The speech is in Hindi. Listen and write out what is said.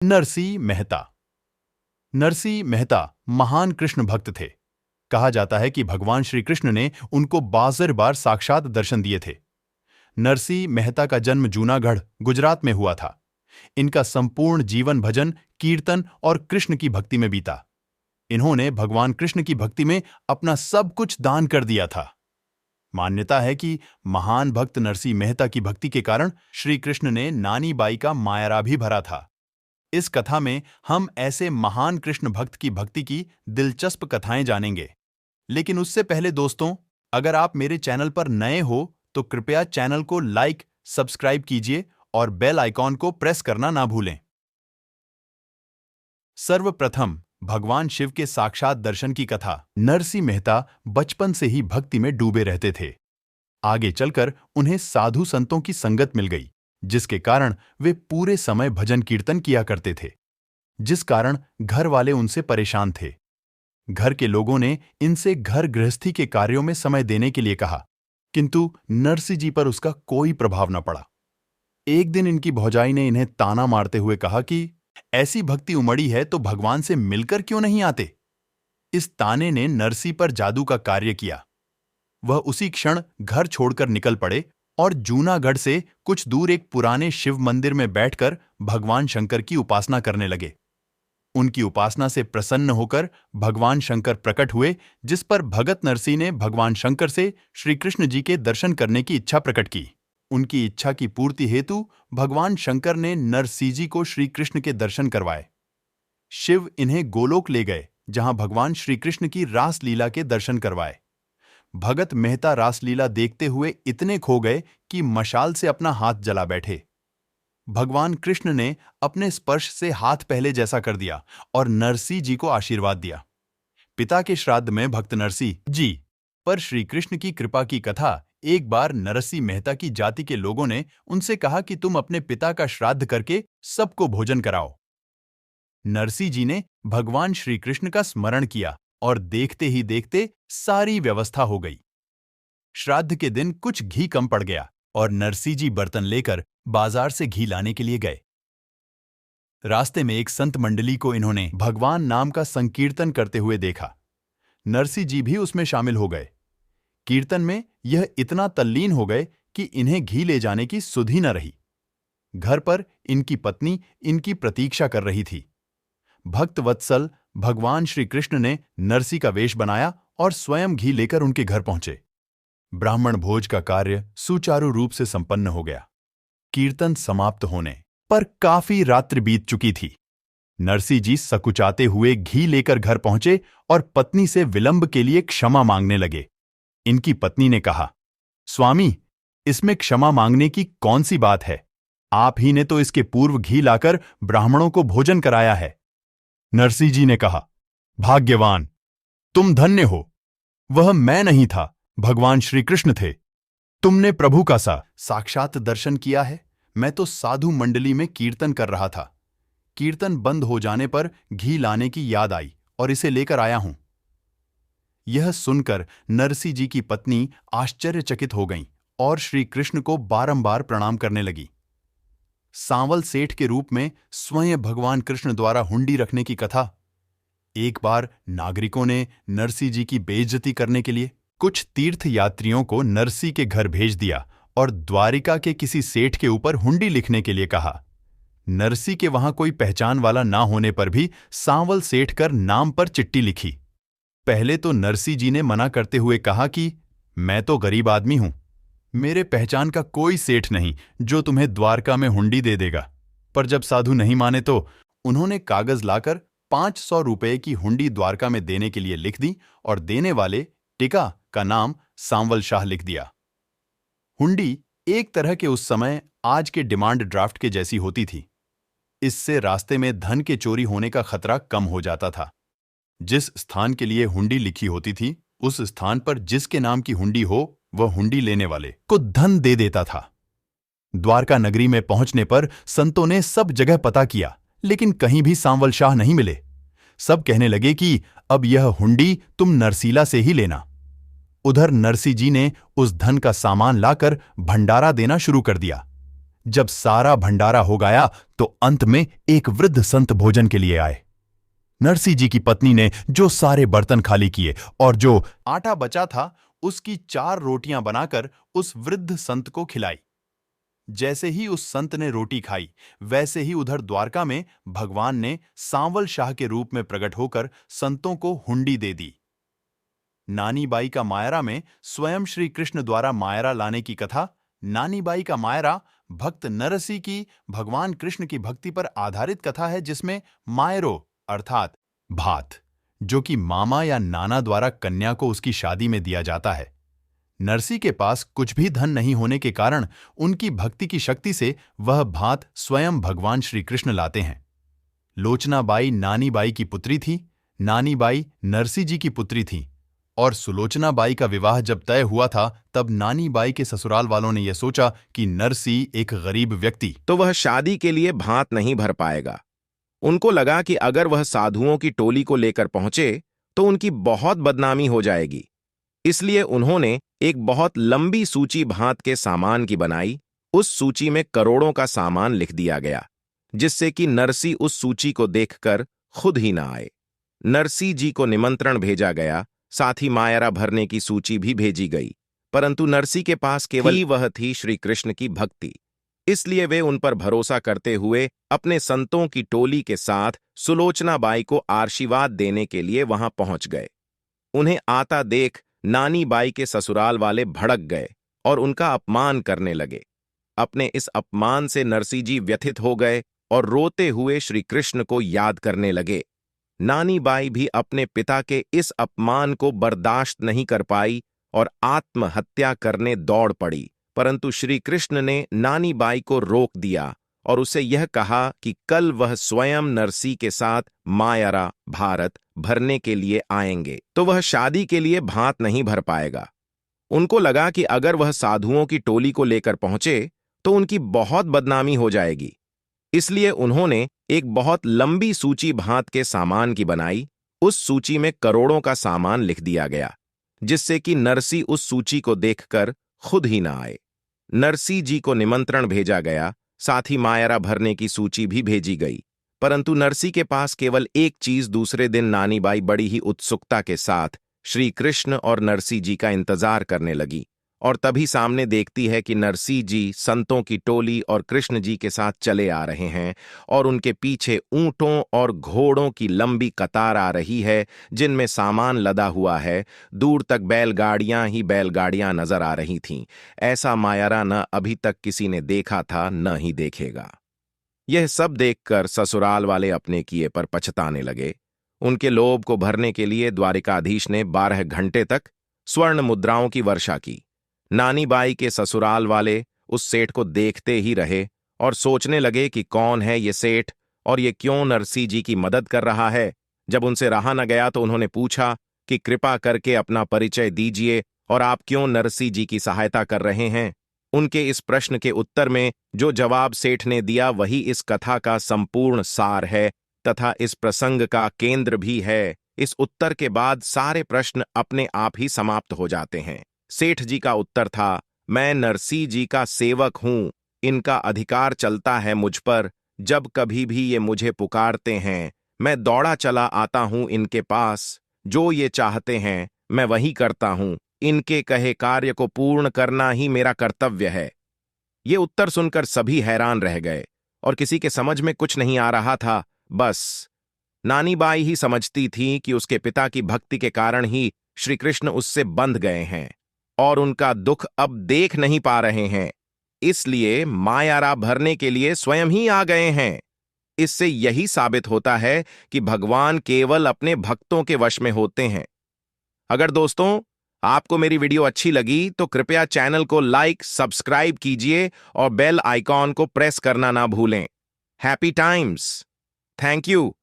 नरसी मेहता। नरसी मेहता महान कृष्ण भक्त थे। कहा जाता है कि भगवान श्री कृष्ण ने उनको बाज़र बार साक्षात दर्शन दिए थे। नरसी मेहता का जन्म जूनागढ़, गुजरात में हुआ था। इनका संपूर्ण जीवन भजन, कीर्तन और कृष्ण की भक्ति में बीता। इन्होंने भगवान कृष्ण की भक्ति में अपना सब कुछ दान कर दिया था। मान्यता है कि महान भक्त नरसी मेहता की भक्ति के कारण श्री कृष्ण ने नानी बाई का मायरा भी भरा था। इस कथा में हम ऐसे महान कृष्ण भक्त की भक्ति की दिलचस्प कथाएं जानेंगे। लेकिन उससे पहले दोस्तों, अगर आप मेरे चैनल पर नए हो तो कृपया चैनल को लाइक, सब्सक्राइब कीजिए और बेल आइकॉन को प्रेस करना ना भूलें। सर्वप्रथम भगवान शिव के साक्षात दर्शन की कथा। नरसी मेहता बचपन से ही भक्ति में डूबे रहते थे। आगे चलकर उन्हें साधु संतों की संगत मिल गई, जिसके कारण वे पूरे समय भजन कीर्तन किया करते थे, जिस कारण घर वाले उनसे परेशान थे। घर के लोगों ने इनसे घर गृहस्थी के कार्यों में समय देने के लिए कहा, किंतु नरसी जी पर उसका कोई प्रभाव न पड़ा। एक दिन इनकी भौजाई ने इन्हें ताना मारते हुए कहा कि ऐसी भक्ति उमड़ी है तो भगवान से मिलकर क्यों नहीं आते। इस ताने ने नरसी पर जादू का कार्य किया। वह उसी क्षण घर छोड़कर निकल पड़े और जूनागढ़ से कुछ दूर एक पुराने शिव मंदिर में बैठकर भगवान शंकर की उपासना करने लगे। उनकी उपासना से प्रसन्न होकर भगवान शंकर प्रकट हुए, जिस पर भगत नरसी ने भगवान शंकर से श्री कृष्ण जी के दर्शन करने की इच्छा प्रकट की। उनकी इच्छा की पूर्ति हेतु भगवान शंकर ने नरसी जी को श्री कृष्ण के दर्शन करवाए। शिव इन्हें गोलोक ले गए, जहां भगवान श्री कृष्ण की रासलीला के दर्शन करवाए। भगत मेहता रासलीला देखते हुए इतने खो गए कि मशाल से अपना हाथ जला बैठे। भगवान कृष्ण ने अपने स्पर्श से हाथ पहले जैसा कर दिया और नरसी जी को आशीर्वाद दिया। पिता के श्राद्ध में भक्त नरसी जी पर श्री कृष्ण की कृपा की कथा। एक बार नरसी मेहता की जाति के लोगों ने उनसे कहा कि तुम अपने पिता का श्राद्ध करके सबको भोजन कराओ। नरसी जी ने भगवान श्री कृष्ण का स्मरण किया और देखते ही देखते सारी व्यवस्था हो गई। श्राद्ध के दिन कुछ घी कम पड़ गया और नरसी जी बर्तन लेकर बाजार से घी लाने के लिए गए। रास्ते में एक संत मंडली को इन्होंने भगवान नाम का संकीर्तन करते हुए देखा। नरसी जी भी उसमें शामिल हो गए। कीर्तन में यह इतना तल्लीन हो गए कि इन्हें घी ले जाने की सुध ही न रही। घर पर इनकी पत्नी इनकी प्रतीक्षा कर रही थी। भक्त वत्सल भगवान श्री कृष्ण ने नरसी का वेश बनाया और स्वयं घी लेकर उनके घर पहुंचे। ब्राह्मण भोज का कार्य सुचारू रूप से संपन्न हो गया। कीर्तन समाप्त होने पर काफी रात्रि बीत चुकी थी। नरसी जी सकुचाते हुए घी लेकर घर पहुंचे और पत्नी से विलंब के लिए क्षमा मांगने लगे। इनकी पत्नी ने कहा, स्वामी, इसमें क्षमा मांगने की कौन सी बात है? आप ही ने तो इसके पूर्व घी लाकर ब्राह्मणों को भोजन कराया है। नरसी जी ने कहा, भाग्यवान, तुम धन्य हो। वह मैं नहीं था, भगवान श्री कृष्ण थे। तुमने प्रभु का साक्षात दर्शन किया है। मैं तो साधु मंडली में कीर्तन कर रहा था। कीर्तन बंद हो जाने पर घी लाने की याद आई और इसे लेकर आया हूं। यह सुनकर नरसी जी की पत्नी आश्चर्यचकित हो गईं और श्री कृष्ण को बारंबार प्रणाम करने लगी। सांवल सेठ के रूप में स्वयं भगवान कृष्ण द्वारा हुंडी रखने की कथा। एक बार नागरिकों ने नरसी जी की बेइज्जती करने के लिए कुछ तीर्थ यात्रियों को नरसी के घर भेज दिया और द्वारिका के किसी सेठ के ऊपर हुंडी लिखने के लिए कहा। नरसी के वहां कोई पहचान वाला ना होने पर भी सांवल सेठ कर नाम पर चिट्ठी लिखी। पहले तो नरसी जी ने मना करते हुए कहा कि मैं तो गरीब आदमी हूं, मेरे पहचान का कोई सेठ नहीं जो तुम्हें द्वारका में हुंडी दे देगा। पर जब साधु नहीं माने तो उन्होंने कागज लाकर 500 रुपए की हुंडी द्वारका में देने के लिए लिख दी और देने वाले टिका का नाम सांवल शाह लिख दिया। हुंडी एक तरह के उस समय आज के डिमांड ड्राफ्ट के जैसी होती थी। इससे रास्ते में धन के चोरी होने का खतरा कम हो जाता था। जिस स्थान के लिए हुंडी लिखी होती थी, उस स्थान पर जिसके नाम की हुंडी हो, वह हुंडी लेने वाले को धन दे देता था। द्वारका नगरी में पहुंचने पर संतों ने सब जगह पता किया, लेकिन कहीं भी सांवल शाह नहीं मिले। सब कहने लगे कि अब यह हुंडी तुम नरसीला से ही लेना। उधर नरसी जी ने उस धन का सामान लाकर भंडारा देना शुरू कर दिया। जब सारा भंडारा हो गया तो अंत में एक वृद्ध संत भोजन के लिए आए। नरसी जी की पत्नी ने जो सारे बर्तन खाली किए और जो आटा बचा था उसकी 4 रोटियां बनाकर उस वृद्ध संत को खिलाई। जैसे ही उस संत ने रोटी खाई, वैसे ही उधर द्वारका में भगवान ने सांवल शाह के रूप में प्रकट होकर संतों को हुंडी दे दी। नानी बाई का मायरा में स्वयं श्री कृष्ण द्वारा मायरा लाने की कथा। नानी बाई का मायरा भक्त नरसी की भगवान कृष्ण की भक्ति पर आधारित कथा है, जिसमें मायरो अर्थात भात, जो कि मामा या नाना द्वारा कन्या को उसकी शादी में दिया जाता है। नरसी के पास कुछ भी धन नहीं होने के कारण उनकी भक्ति की शक्ति से वह भात स्वयं भगवान श्री कृष्ण लाते हैं। लोचना बाई नानी बाई की पुत्री थी, नानी बाई नरसी जी की पुत्री थी, और सुलोचना बाई का विवाह जब तय हुआ था तब नानी बाई के ससुराल वालों ने यह सोचा कि नरसी एक गरीब व्यक्ति तो वह शादी के लिए भात नहीं भर पाएगा। उनको लगा कि अगर वह साधुओं की टोली को लेकर पहुंचे तो उनकी बहुत बदनामी हो जाएगी। इसलिए उन्होंने एक बहुत लंबी सूची भात के सामान की बनाई। उस सूची में करोड़ों का सामान लिख दिया गया, जिससे कि नरसी उस सूची को देखकर खुद ही ना आए। नरसी जी को निमंत्रण भेजा गया, साथ ही मायरा भरने की सूची भी भेजी गई, परंतु नरसी के पास केवल ही वह थी श्री कृष्ण की भक्ति। इसलिए वे उन पर भरोसा करते हुए अपने संतों की टोली के साथ सुलोचना बाई को आशीर्वाद देने के लिए वहां पहुंच गए। उन्हें आता देख नानी बाई के ससुराल वाले भड़क गए और उनका अपमान करने लगे। अपने इस अपमान से नरसी जी व्यथित हो गए और रोते हुए श्री कृष्ण को याद करने लगे। नानी बाई भी अपने पिता के इस अपमान को बर्दाश्त नहीं कर पाई और आत्महत्या करने दौड़ पड़ी, परंतु श्री कृष्ण ने नानी बाई को रोक दिया और उसे यह कहा कि कल वह स्वयं नरसी के साथ मायरा भारत भरने के लिए आएंगे, तो वह शादी के लिए भात नहीं भर पाएगा। उनको लगा कि अगर वह साधुओं की टोली को लेकर पहुंचे तो उनकी बहुत बदनामी हो जाएगी। इसलिए उन्होंने एक बहुत लंबी सूची भात के सामान की बनाई। उस सूची में करोड़ों का सामान लिख दिया गया, जिससे कि नरसी उस सूची को देखकर खुद ही ना आए। नरसी जी को निमंत्रण भेजा गया, साथ ही मायरा भरने की सूची भी भेजी गई, परंतु नरसी के पास केवल एक चीज। दूसरे दिन नानी बाई बड़ी ही उत्सुकता के साथ श्री कृष्ण और नरसी जी का इंतजार करने लगी, और तभी सामने देखती है कि नरसी जी संतों की टोली और कृष्ण जी के साथ चले आ रहे हैं, और उनके पीछे ऊंटों और घोड़ों की लंबी कतार आ रही है, जिनमें सामान लदा हुआ है। दूर तक बैलगाड़ियां ही बैलगाड़ियां नजर आ रही थीं। ऐसा मायरा न अभी तक किसी ने देखा था, न ही देखेगा। यह सब देखकर ससुराल वाले अपने किए पर पछताने लगे। उनके लोभ को भरने के लिए द्वारिकाधीश ने 12 घंटे तक स्वर्ण मुद्राओं की वर्षा की। नानी बाई के ससुराल वाले उस सेठ को देखते ही रहे और सोचने लगे कि कौन है ये सेठ और ये क्यों नरसी जी की मदद कर रहा है। जब उनसे रहा न गया तो उन्होंने पूछा कि कृपा करके अपना परिचय दीजिए और आप क्यों नरसी जी की सहायता कर रहे हैं। उनके इस प्रश्न के उत्तर में जो जवाब सेठ ने दिया वही इस कथा का संपूर्ण सार है तथा इस प्रसंग का केंद्र भी है। इस उत्तर के बाद सारे प्रश्न अपने आप ही समाप्त हो जाते हैं। सेठ जी का उत्तर था, मैं नरसी जी का सेवक हूं, इनका अधिकार चलता है मुझ पर। जब कभी भी ये मुझे पुकारते हैं मैं दौड़ा चला आता हूं इनके पास। जो ये चाहते हैं मैं वही करता हूं। इनके कहे कार्य को पूर्ण करना ही मेरा कर्तव्य है। ये उत्तर सुनकर सभी हैरान रह गए और किसी के समझ में कुछ नहीं आ रहा था। बस नानी बाई ही समझती थी कि उसके पिता की भक्ति के कारण ही श्री कृष्ण उससे बंध गए हैं और उनका दुख अब देख नहीं पा रहे हैं, इसलिए मायारा भरने के लिए स्वयं ही आ गए हैं। इससे यही साबित होता है कि भगवान केवल अपने भक्तों के वश में होते हैं। अगर दोस्तों आपको मेरी वीडियो अच्छी लगी तो कृपया चैनल को लाइक, सब्सक्राइब कीजिए और बेल आइकॉन को प्रेस करना ना भूलें। Happy times. Thank you.